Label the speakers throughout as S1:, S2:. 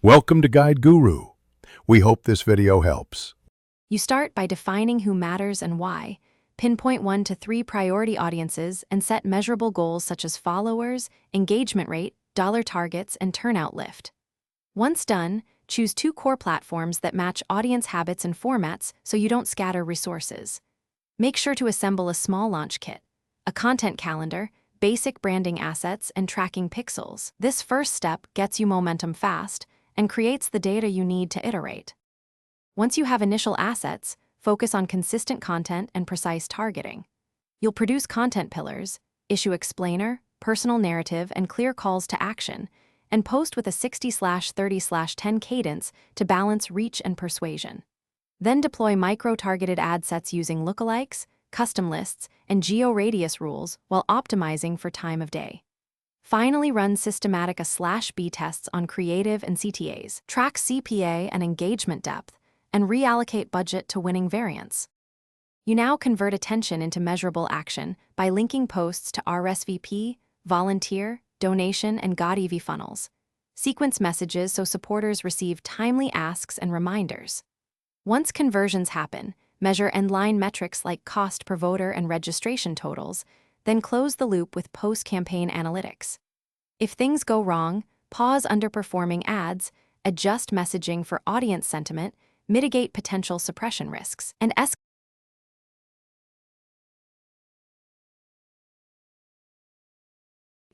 S1: Welcome to Guide Guru. We hope this video helps.
S2: You start by defining who matters and why. Pinpoint 1 to 3 priority audiences and set measurable goals such as followers, engagement rate, dollar targets, and turnout lift. Once done, choose 2 core platforms that match audience habits and formats so you don't scatter resources. Make sure to assemble a small launch kit, a content calendar, basic branding assets, and tracking pixels. This first step gets you momentum fast and creates the data you need to iterate. Once you have initial assets, focus on consistent content and precise targeting. You'll produce content pillars, issue explainer, personal narrative, and clear calls to action, and post with a 60/30/10 cadence to balance reach and persuasion. Then deploy micro-targeted ad sets using lookalikes, custom lists, and geo-radius rules while optimizing for time of day. Finally, run systematic A/B tests on creative and CTAs, track CPA and engagement depth, and reallocate budget to winning variants. You now convert attention into measurable action by linking posts to RSVP, volunteer, donation, and GodEV funnels. Sequence messages so supporters receive timely asks and reminders. Once conversions happen, measure end-line metrics like cost per voter and registration totals, then close the loop with post-campaign analytics. If things go wrong, pause underperforming ads, adjust messaging for audience sentiment, mitigate potential suppression risks, and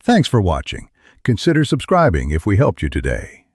S1: Thanks for watching. Consider subscribing if we helped you today.